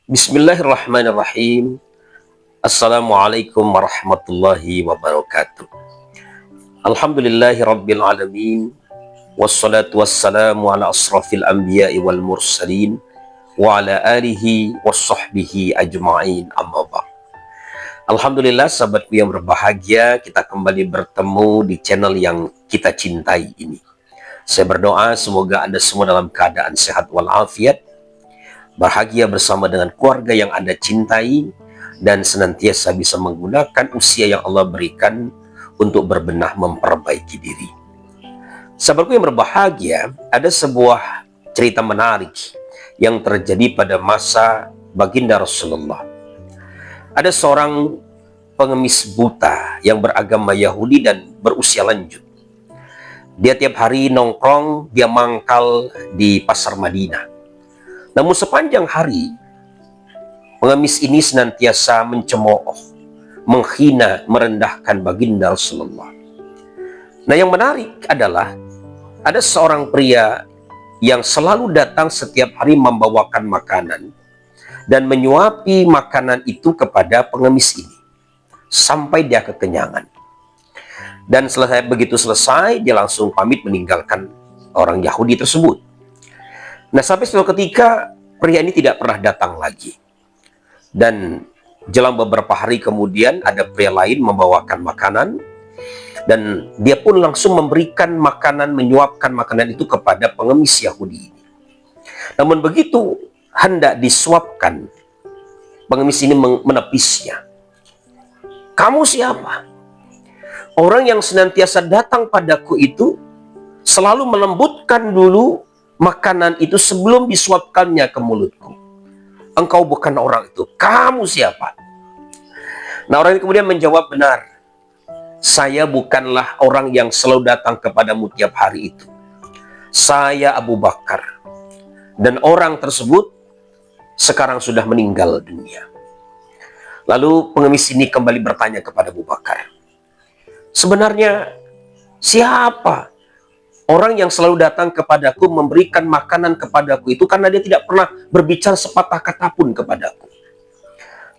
Bismillahirrahmanirrahim. Assalamualaikum warahmatullahi wabarakatuh. Alhamdulillahi rabbil alamin. Wassalatu wassalamu ala asrafil anbiya'i wal mursalin wa ala alihi wassahbihi ajma'in, amma ba'd. Alhamdulillah, sahabatku yang berbahagia, kita kembali bertemu di channel yang kita cintai ini. Saya berdoa semoga Anda semua dalam keadaan sehat walafiat, bahagia bersama dengan keluarga yang Anda cintai, dan senantiasa bisa menggunakan usia yang Allah berikan untuk berbenah memperbaiki diri. Sahabatku yang berbahagia, ada sebuah cerita menarik yang terjadi pada masa baginda Rasulullah. Ada seorang pengemis buta yang beragama Yahudi dan berusia lanjut. Dia tiap hari nongkrong, dia mangkal di pasar Madinah. Namun sepanjang hari, pengemis ini senantiasa mencemooh, menghina, merendahkan baginda Rasulullah. Nah, yang menarik adalah ada seorang pria yang selalu datang setiap hari membawakan makanan dan menyuapi makanan itu kepada pengemis ini sampai dia kekenyangan. Dan begitu selesai, dia langsung pamit meninggalkan orang Yahudi tersebut. Nah, sampai suatu ketika pria ini tidak pernah datang lagi. Dan jelang beberapa hari kemudian ada pria lain membawakan makanan, dan dia pun langsung memberikan makanan, menyuapkan makanan itu kepada pengemis Yahudi ini. Namun begitu hendak disuapkan, pengemis ini menepisnya. "Kamu siapa? Orang yang senantiasa datang padaku itu selalu melembutkan dulu makanan itu sebelum disuapkannya ke mulutku. Engkau bukan orang itu. Kamu siapa?" Nah, orang ini kemudian menjawab, "Benar, saya bukanlah orang yang selalu datang kepadamu tiap hari itu. Saya Abu Bakar. Dan orang tersebut sekarang sudah meninggal dunia." Lalu pengemis ini kembali bertanya kepada Abu Bakar, "Sebenarnya siapa orang yang selalu datang kepadaku, memberikan makanan kepadaku itu, karena dia tidak pernah berbicara sepatah kata pun kepadaku?"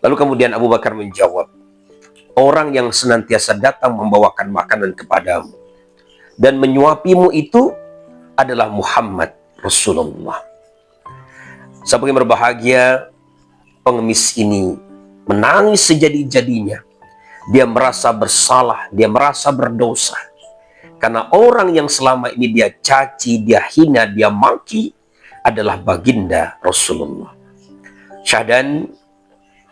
Lalu kemudian Abu Bakar menjawab, "Orang yang senantiasa datang membawakan makanan kepadamu dan menyuapimu itu adalah Muhammad Rasulullah." Sahabat yang berbahagia, pengemis ini menangis sejadi-jadinya. Dia merasa bersalah, dia merasa berdosa. Karena orang yang selama ini dia caci, dia hina, dia maki adalah baginda Rasulullah. Syahdan,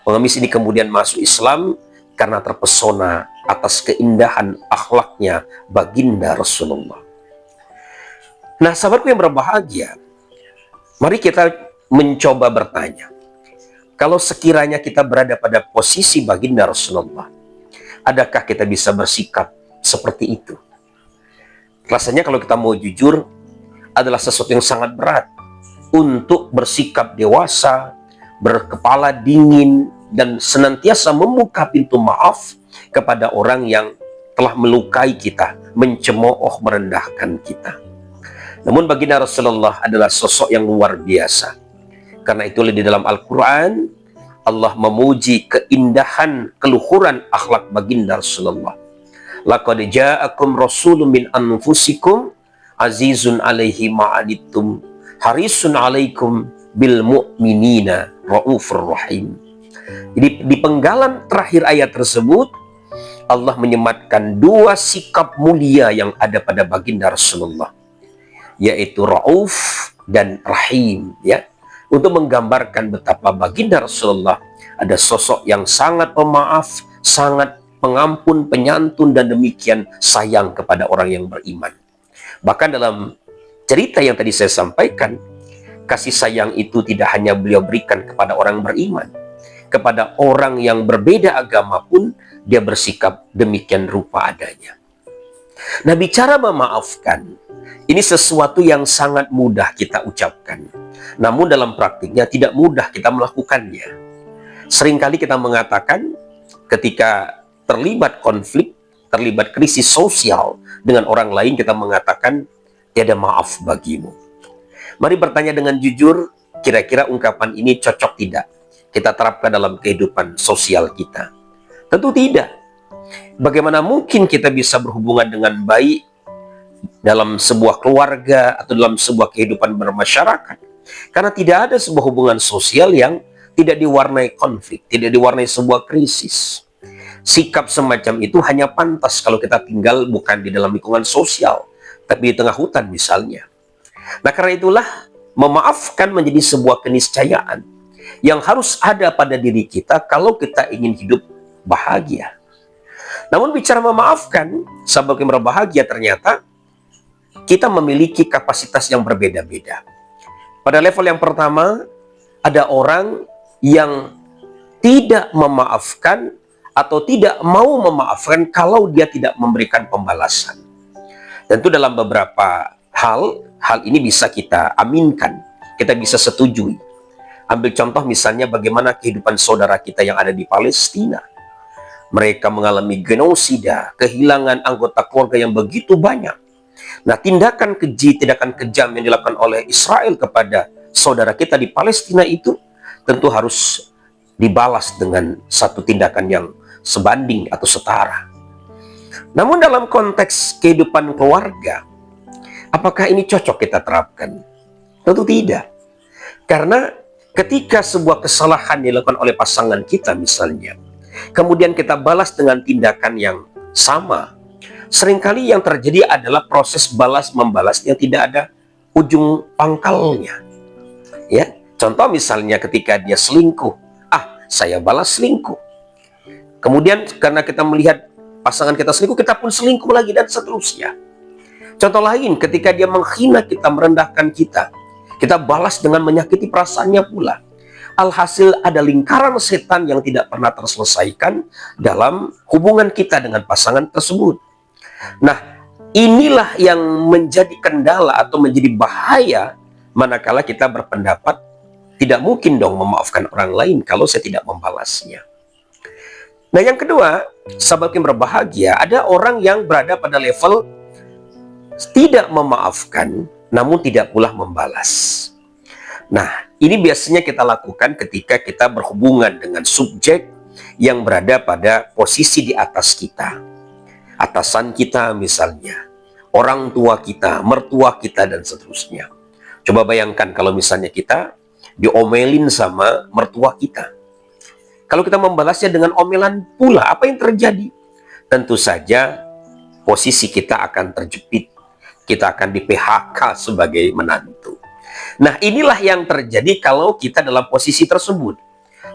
pengemis ini kemudian masuk Islam karena terpesona atas keindahan akhlaknya baginda Rasulullah. Nah, sahabatku yang berbahagia, mari kita mencoba bertanya, kalau sekiranya kita berada pada posisi baginda Rasulullah, adakah kita bisa bersikap seperti itu? Rasanya kalau kita mau jujur, adalah sesuatu yang sangat berat untuk bersikap dewasa, berkepala dingin, dan senantiasa membuka pintu maaf kepada orang yang telah melukai kita, mencemooh, merendahkan kita. Namun baginda Rasulullah adalah sosok yang luar biasa. Karena itulah di dalam Al-Quran, Allah memuji keindahan, keluhuran akhlak baginda Rasulullah. "Laqad ja'akum rasulun min anfusikum azizun 'alaihi ma'anittum harisun 'alaikum bil mu'minina raufur rahim." Jadi di penggalan terakhir ayat tersebut, Allah menyematkan dua sikap mulia yang ada pada baginda Rasulullah, yaitu rauf dan rahim, ya, untuk menggambarkan betapa baginda Rasulullah ada sosok yang sangat pemaaf, sangat pengampun, penyantun, dan demikian sayang kepada orang yang beriman. Bahkan dalam cerita yang tadi saya sampaikan, kasih sayang itu tidak hanya beliau berikan kepada orang beriman, kepada orang yang berbeda agama pun dia bersikap demikian rupa adanya. Nah, bicara memaafkan, ini sesuatu yang sangat mudah kita ucapkan, namun dalam praktiknya tidak mudah kita melakukannya. Seringkali kita mengatakan ketika terlibat konflik, terlibat krisis sosial dengan orang lain, kita mengatakan tiada maaf bagimu. Mari bertanya dengan jujur, kira-kira ungkapan ini cocok tidak kita terapkan dalam kehidupan sosial kita? Tentu tidak. Bagaimana mungkin kita bisa berhubungan dengan baik dalam sebuah keluarga atau dalam sebuah kehidupan bermasyarakat? Karena tidak ada sebuah hubungan sosial yang tidak diwarnai konflik, tidak diwarnai sebuah krisis. Sikap semacam itu hanya pantas kalau kita tinggal bukan di dalam lingkungan sosial, tapi di tengah hutan misalnya. Nah, karena itulah memaafkan menjadi sebuah keniscayaan yang harus ada pada diri kita kalau kita ingin hidup bahagia. Namun bicara memaafkan, sahabat yang berbahagia, ternyata kita memiliki kapasitas yang berbeda-beda. Pada level yang pertama, ada orang yang tidak memaafkan atau tidak mau memaafkan kalau dia tidak memberikan pembalasan. Tentu dalam beberapa hal ini bisa kita aminkan, kita bisa setujui. Ambil contoh misalnya bagaimana kehidupan saudara kita yang ada di Palestina. Mereka mengalami genosida, kehilangan anggota keluarga yang begitu banyak. Nah, tindakan keji, tindakan kejam yang dilakukan oleh Israel kepada saudara kita di Palestina itu tentu harus dibalas dengan satu tindakan yang sebanding atau setara. Namun dalam konteks kehidupan keluarga, apakah ini cocok kita terapkan? Tentu tidak. Karena ketika sebuah kesalahan dilakukan oleh pasangan kita misalnya, kemudian kita balas dengan tindakan yang sama, seringkali yang terjadi adalah proses balas-membalas yang tidak ada ujung pangkalnya. Ya, contoh misalnya ketika dia selingkuh, saya balas selingkuh. Kemudian karena kita melihat pasangan kita selingkuh, kita pun selingkuh lagi dan seterusnya. Contoh lain, ketika dia menghina kita, merendahkan kita, kita balas dengan menyakiti perasaannya pula. Alhasil ada lingkaran setan yang tidak pernah terselesaikan dalam hubungan kita dengan pasangan tersebut. Nah, inilah yang menjadi kendala atau menjadi bahaya manakala kita berpendapat tidak mungkin dong memaafkan orang lain kalau saya tidak membalasnya. Nah, yang kedua, sahabat yang berbahagia, ada orang yang berada pada level tidak memaafkan, namun tidak pula membalas. Nah, ini biasanya kita lakukan ketika kita berhubungan dengan subjek yang berada pada posisi di atas kita. Atasan kita misalnya, orang tua kita, mertua kita, dan seterusnya. Coba bayangkan kalau misalnya kita diomelin sama mertua kita. Kalau kita membalasnya dengan omelan pula, apa yang terjadi? Tentu saja posisi kita akan terjepit. Kita akan di PHK sebagai menantu. Nah, inilah yang terjadi kalau kita dalam posisi tersebut.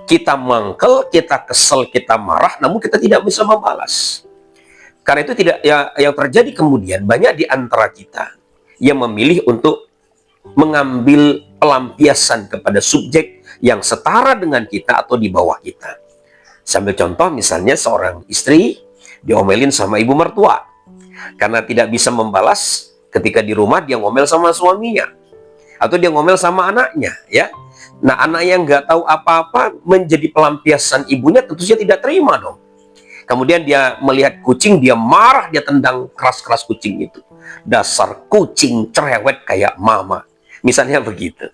Kita mangkel, kita kesel, kita marah, namun kita tidak bisa membalas. Karena itu tidak yang terjadi kemudian banyak di antara kita yang memilih untuk mengambil pelampiasan kepada subjek yang setara dengan kita atau di bawah kita. Sambil contoh misalnya seorang istri diomelin sama ibu mertua karena tidak bisa membalas ketika di rumah dia ngomel sama suaminya atau dia ngomel sama anaknya, ya. Nah, anak yang nggak tahu apa-apa menjadi pelampiasan ibunya, tentu saja tidak terima dong. Kemudian dia melihat kucing, dia marah, dia tendang keras-keras kucing itu. Dasar kucing cerewet kayak mama. Misalnya begitu.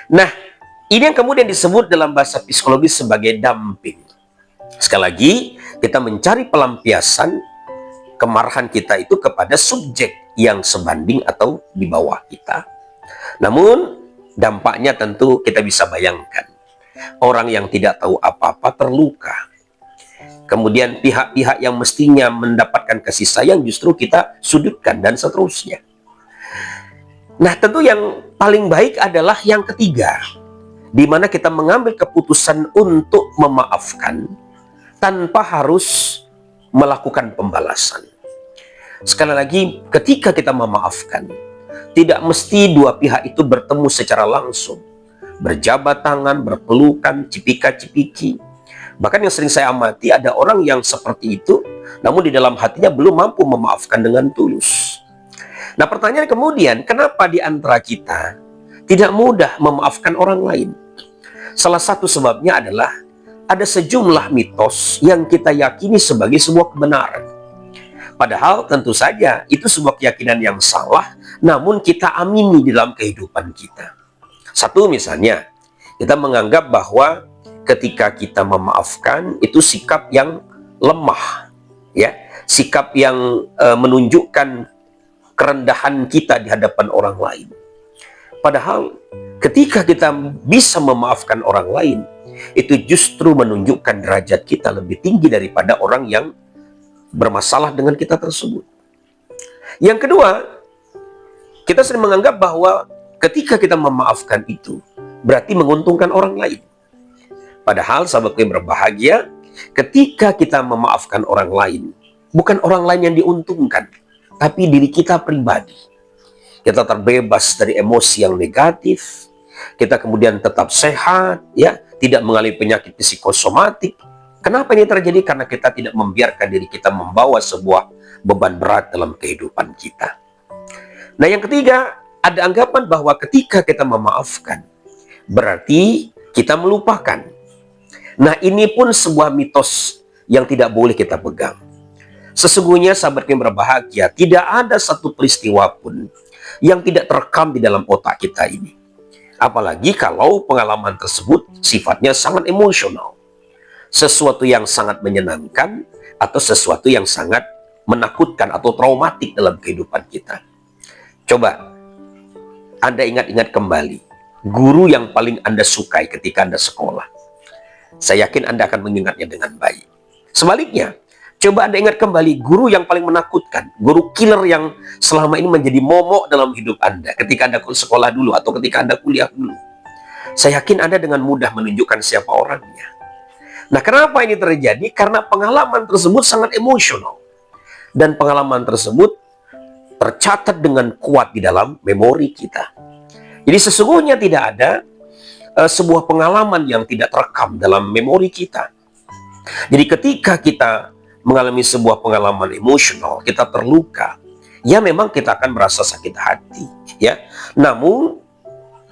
Nah, ini yang kemudian disebut dalam bahasa psikologis sebagai dumping. Sekali lagi, kita mencari pelampiasan kemarahan kita itu kepada subjek yang sebanding atau di bawah kita. Namun, dampaknya tentu kita bisa bayangkan. Orang yang tidak tahu apa-apa terluka. Kemudian pihak-pihak yang mestinya mendapatkan kasih sayang justru kita sudutkan dan seterusnya. Nah, tentu yang paling baik adalah yang ketiga, di mana kita mengambil keputusan untuk memaafkan tanpa harus melakukan pembalasan. Sekali lagi, ketika kita memaafkan, tidak mesti dua pihak itu bertemu secara langsung, berjabat tangan, berpelukan, cipika-cipiki. Bahkan yang sering saya amati, ada orang yang seperti itu, namun di dalam hatinya belum mampu memaafkan dengan tulus. Nah, pertanyaan kemudian, kenapa di antara kita tidak mudah memaafkan orang lain? Salah satu sebabnya adalah ada sejumlah mitos yang kita yakini sebagai sebuah kebenaran. Padahal tentu saja itu sebuah keyakinan yang salah, namun kita amini di dalam kehidupan kita. Satu misalnya, kita menganggap bahwa ketika kita memaafkan itu sikap yang lemah, ya, sikap yang menunjukkan kerendahan kita di hadapan orang lain. Padahal ketika kita bisa memaafkan orang lain, itu justru menunjukkan derajat kita lebih tinggi daripada orang yang bermasalah dengan kita tersebut. Yang kedua, kita sering menganggap bahwa ketika kita memaafkan itu berarti menguntungkan orang lain. Padahal sahabatku yang berbahagia, ketika kita memaafkan orang lain, bukan orang lain yang diuntungkan, tapi diri kita pribadi. Kita terbebas dari emosi yang negatif, kita kemudian tetap sehat, ya, tidak mengalami penyakit psikosomatik. Kenapa ini terjadi? Karena kita tidak membiarkan diri kita membawa sebuah beban berat dalam kehidupan kita. Nah, yang ketiga, ada anggapan bahwa ketika kita memaafkan, berarti kita melupakan. Nah, ini pun sebuah mitos yang tidak boleh kita pegang. Sesungguhnya sahabat yang berbahagia, tidak ada satu peristiwa pun yang tidak terekam di dalam otak kita ini. Apalagi kalau pengalaman tersebut sifatnya sangat emosional. Sesuatu yang sangat menyenangkan atau sesuatu yang sangat menakutkan atau traumatik dalam kehidupan kita. Coba Anda ingat-ingat kembali guru yang paling Anda sukai ketika Anda sekolah. Saya yakin Anda akan mengingatnya dengan baik. Sebaliknya, coba Anda ingat kembali guru yang paling menakutkan, guru killer yang selama ini menjadi momok dalam hidup Anda ketika Anda sekolah dulu atau ketika Anda kuliah dulu. Saya yakin Anda dengan mudah menunjukkan siapa orangnya. Nah, kenapa ini terjadi? Karena pengalaman tersebut sangat emosional. Dan pengalaman tersebut tercatat dengan kuat di dalam memori kita. Jadi sesungguhnya tidak ada sebuah pengalaman yang tidak terekam dalam memori kita. Jadi ketika kita mengalami sebuah pengalaman emosional, kita terluka, ya memang kita akan merasa sakit hati, ya. Namun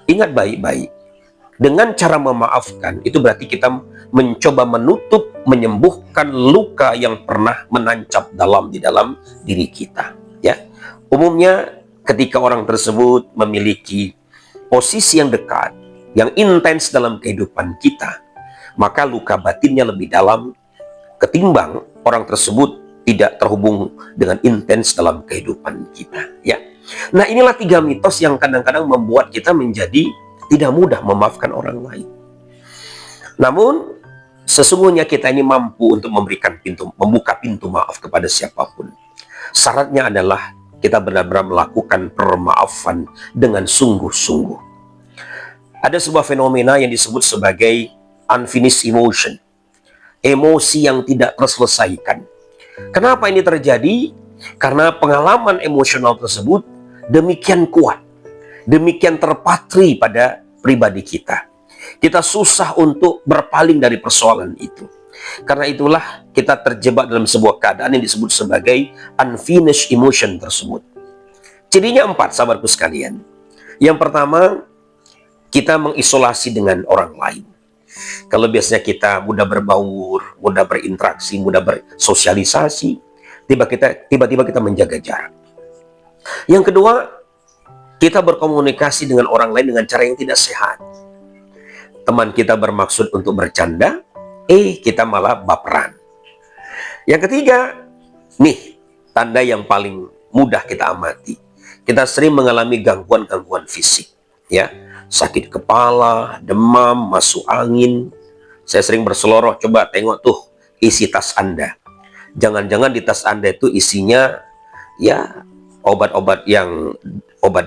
ingat baik-baik, dengan cara memaafkan itu berarti kita mencoba menutup, menyembuhkan luka yang pernah menancap di dalam diri kita, ya. Umumnya ketika orang tersebut memiliki posisi yang dekat, yang intens dalam kehidupan kita, maka luka batinnya lebih dalam ketimbang orang tersebut tidak terhubung dengan intens dalam kehidupan kita, ya. Nah, inilah 3 mitos yang kadang-kadang membuat kita menjadi tidak mudah memaafkan orang lain. Namun sesungguhnya kita ini mampu untuk membuka pintu maaf kepada siapapun. Syaratnya adalah kita benar-benar melakukan permaafan dengan sungguh-sungguh. Ada sebuah fenomena yang disebut sebagai unfinished emotion. Emosi yang tidak terselesaikan. Kenapa ini terjadi? Karena pengalaman emosional tersebut demikian kuat, demikian terpatri pada pribadi kita. Kita susah untuk berpaling dari persoalan itu. Karena itulah kita terjebak dalam sebuah keadaan yang disebut sebagai unfinished emotion tersebut. Cirinya 4, sahabatku sekalian. Yang pertama, kita mengisolasi dengan orang lain. Kalau biasanya kita mudah berbaur, mudah berinteraksi, mudah bersosialisasi, tiba-tiba kita menjaga jarak. Yang kedua, kita berkomunikasi dengan orang lain dengan cara yang tidak sehat. Teman kita bermaksud untuk bercanda, kita malah baperan. Yang ketiga, nih tanda yang paling mudah kita amati. Kita sering mengalami gangguan-gangguan fisik, ya. Sakit kepala, demam, masuk angin. Saya sering berseloroh, coba tengok tuh isi tas Anda. Jangan-jangan di tas Anda itu isinya ya obat-obat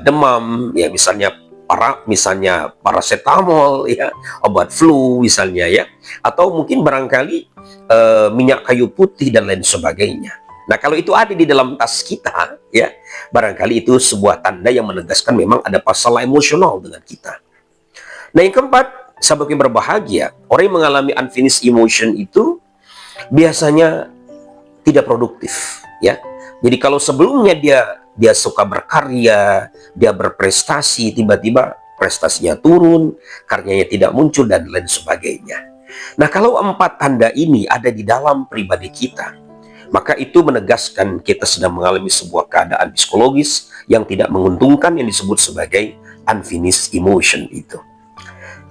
demam, ya misalnya paracetamol, ya, obat flu misalnya, ya, atau mungkin barangkali minyak kayu putih dan lain sebagainya. Nah, kalau itu ada di dalam tas kita, ya, barangkali itu sebuah tanda yang menegaskan memang ada masalah emosional dengan kita. Nah, yang keempat, sahabat yang berbahagia, orang yang mengalami unfinished emotion itu biasanya tidak produktif, ya. Jadi kalau sebelumnya dia suka berkarya, dia berprestasi, tiba-tiba prestasinya turun, karyanya tidak muncul dan lain sebagainya. Nah, kalau 4 tanda ini ada di dalam pribadi kita, maka itu menegaskan kita sedang mengalami sebuah keadaan psikologis yang tidak menguntungkan yang disebut sebagai unfinished emotion itu.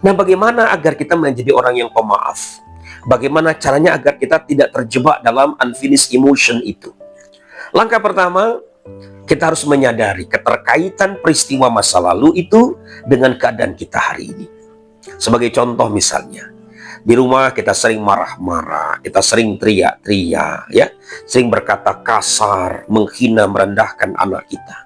Nah, bagaimana agar kita menjadi orang yang pemaaf? Bagaimana caranya agar kita tidak terjebak dalam unfinished emotion itu? Langkah pertama, kita harus menyadari keterkaitan peristiwa masa lalu itu dengan keadaan kita hari ini. Sebagai contoh misalnya, di rumah kita sering marah-marah, kita sering teriak-teriak, ya, sering berkata kasar, menghina, merendahkan anak kita.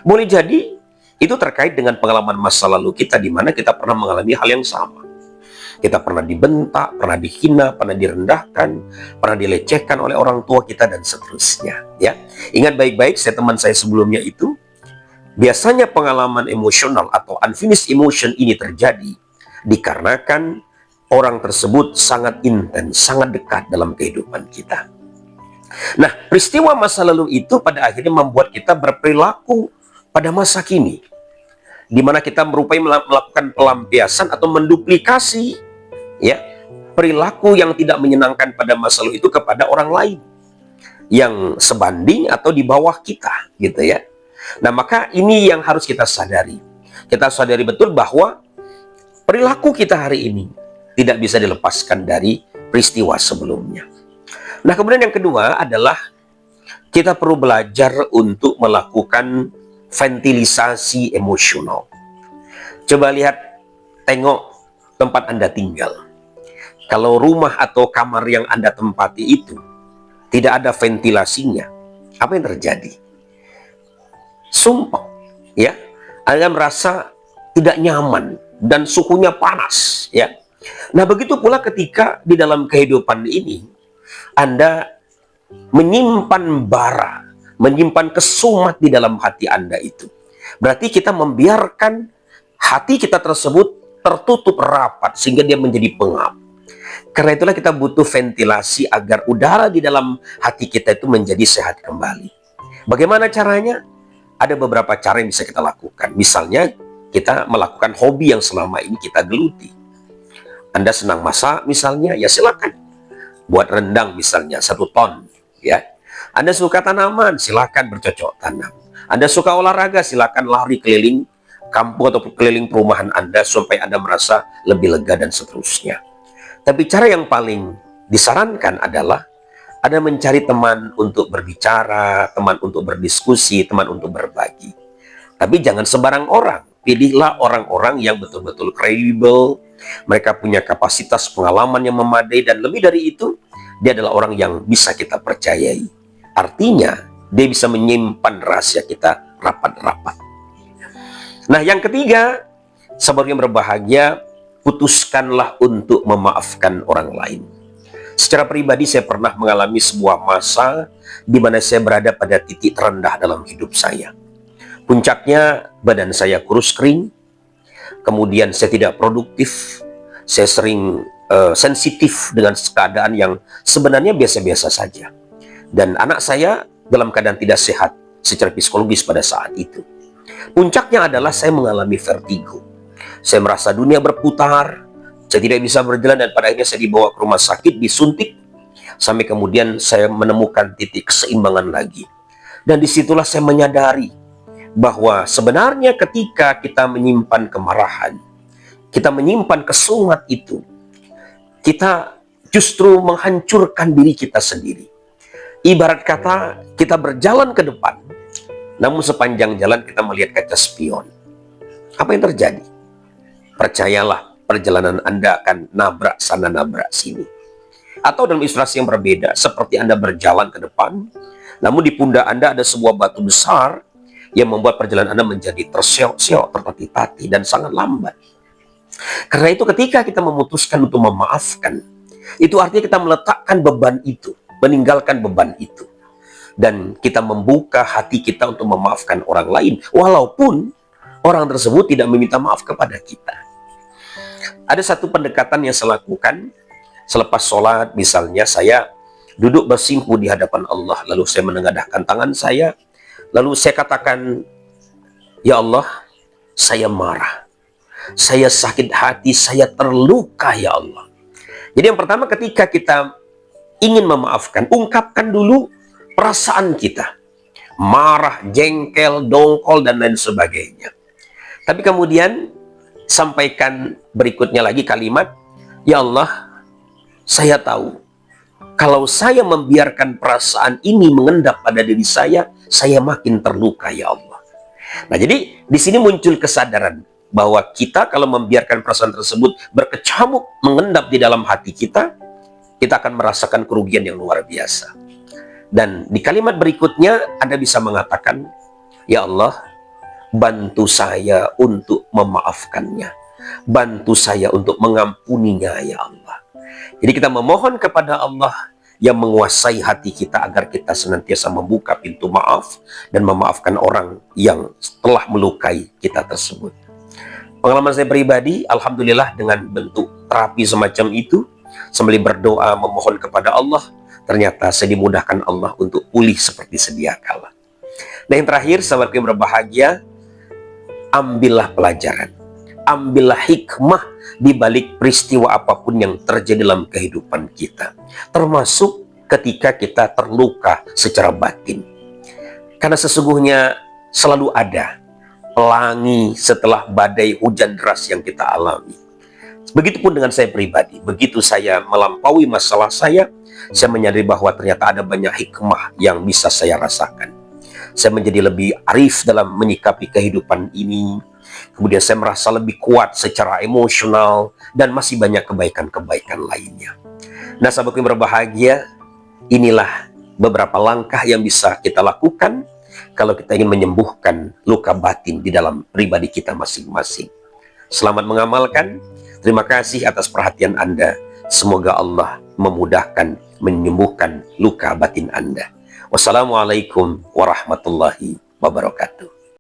Boleh jadi itu terkait dengan pengalaman masa lalu kita di mana kita pernah mengalami hal yang sama. Kita pernah dibentak, pernah dihina, pernah direndahkan, pernah dilecehkan oleh orang tua kita dan seterusnya. Ya, ingat baik-baik, teman saya sebelumnya itu biasanya pengalaman emosional atau unfinished emotion ini terjadi dikarenakan orang tersebut sangat intens, sangat dekat dalam kehidupan kita. Nah, peristiwa masa lalu itu pada akhirnya membuat kita berperilaku pada masa kini, di mana kita melakukan pelampiasan atau menduplikasi, ya, perilaku yang tidak menyenangkan pada masa lalu itu kepada orang lain yang sebanding atau di bawah kita, gitu ya. Nah, maka ini yang harus kita sadari. Kita sadari betul bahwa perilaku kita hari ini tidak bisa dilepaskan dari peristiwa sebelumnya. Nah, kemudian yang kedua adalah kita perlu belajar untuk melakukan ventilisasi emosional. Coba lihat, tengok tempat Anda tinggal. Kalau rumah atau kamar yang Anda tempati itu tidak ada ventilasinya, apa yang terjadi? Sumpah, ya, Anda merasa tidak nyaman dan suhunya panas, ya. Nah, begitu pula ketika di dalam kehidupan ini Anda menyimpan bara, menyimpan kesumat di dalam hati Anda itu. Berarti kita membiarkan hati kita tersebut tertutup rapat sehingga dia menjadi pengap. Karena itulah kita butuh ventilasi agar udara di dalam hati kita itu menjadi sehat kembali. Bagaimana caranya? Ada beberapa cara yang bisa kita lakukan. Misalnya, kita melakukan hobi yang selama ini kita geluti. Anda senang masak misalnya, ya silakan. Buat rendang misalnya 1 ton, ya. Anda suka tanaman, silakan bercocok tanam. Anda suka olahraga, silakan lari keliling kampung atau keliling perumahan Anda sampai Anda merasa lebih lega dan seterusnya. Tapi cara yang paling disarankan adalah Anda mencari teman untuk berbicara, teman untuk berdiskusi, teman untuk berbagi. Tapi jangan sembarang orang. Pilihlah orang-orang yang betul-betul kredibel, mereka punya kapasitas pengalaman yang memadai, dan lebih dari itu, dia adalah orang yang bisa kita percayai. Artinya, dia bisa menyimpan rahasia kita rapat-rapat. Nah, yang ketiga, sabar yang berbahagia, putuskanlah untuk memaafkan orang lain. Secara pribadi, saya pernah mengalami sebuah masa di mana saya berada pada titik terendah dalam hidup saya. Puncaknya, badan saya kurus kering, kemudian saya tidak produktif, saya sering sensitif dengan keadaan yang sebenarnya biasa-biasa saja. Dan anak saya dalam keadaan tidak sehat secara psikologis pada saat itu. Puncaknya adalah saya mengalami vertigo. Saya merasa dunia berputar, saya tidak bisa berjalan, dan pada akhirnya saya dibawa ke rumah sakit, disuntik, sampai kemudian saya menemukan titik keseimbangan lagi. Dan disitulah saya menyadari bahwa sebenarnya ketika kita menyimpan kemarahan, kita menyimpan kesungat itu, kita justru menghancurkan diri kita sendiri. Ibarat kata, kita berjalan ke depan, namun sepanjang jalan kita melihat kaca spion. Apa yang terjadi? Percayalah, perjalanan Anda akan nabrak sana, nabrak sini. Atau dalam ilustrasi yang berbeda, seperti Anda berjalan ke depan, namun di pundak Anda ada sebuah batu besar yang membuat perjalanan Anda menjadi terseok-seok, tertati-tati, dan sangat lambat. Karena itu ketika kita memutuskan untuk memaafkan, itu artinya kita meletakkan beban itu, meninggalkan beban itu. Dan kita membuka hati kita untuk memaafkan orang lain, walaupun orang tersebut tidak meminta maaf kepada kita. Ada satu pendekatan yang saya lakukan, selepas sholat misalnya, saya duduk bersimpuh di hadapan Allah, lalu saya menengadahkan tangan saya, lalu saya katakan, "Ya Allah, saya marah, saya sakit hati, saya terluka ya Allah." Jadi yang pertama, ketika kita ingin memaafkan, ungkapkan dulu perasaan kita. Marah, jengkel, dongkol, dan lain sebagainya. Tapi kemudian, sampaikan berikutnya lagi kalimat, ya Allah, saya tahu kalau saya membiarkan perasaan ini mengendap pada diri saya makin terluka ya Allah. Nah, jadi di sini muncul kesadaran bahwa kita kalau membiarkan perasaan tersebut berkecamuk mengendap di dalam hati kita akan merasakan kerugian yang luar biasa. Dan di kalimat berikutnya Anda bisa mengatakan, ya Allah, bantu saya untuk memaafkannya, bantu saya untuk mengampuninya ya Allah. Jadi kita memohon kepada Allah yang menguasai hati kita agar kita senantiasa membuka pintu maaf dan memaafkan orang yang telah melukai kita tersebut. Pengalaman saya pribadi, alhamdulillah, dengan bentuk terapi semacam itu, sambil berdoa memohon kepada Allah, ternyata saya dimudahkan Allah untuk pulih seperti sedia kala. Nah, yang terakhir, sahabatku yang berbahagia, ambillah pelajaran, ambillah hikmah di balik peristiwa apapun yang terjadi dalam kehidupan kita, termasuk ketika kita terluka secara batin. Karena sesungguhnya selalu ada pelangi setelah badai hujan deras yang kita alami. Begitupun dengan saya pribadi, begitu saya melampaui masalah saya menyadari bahwa ternyata ada banyak hikmah yang bisa saya rasakan. Saya menjadi lebih arif dalam menyikapi kehidupan ini. Kemudian saya merasa lebih kuat secara emosional dan masih banyak kebaikan-kebaikan lainnya. Nah, sahabatku yang berbahagia, inilah beberapa langkah yang bisa kita lakukan kalau kita ingin menyembuhkan luka batin di dalam pribadi kita masing-masing. Selamat mengamalkan. Terima kasih atas perhatian Anda. Semoga Allah memudahkan menyembuhkan luka batin Anda. Wassalamualaikum warahmatullahi wabarakatuh.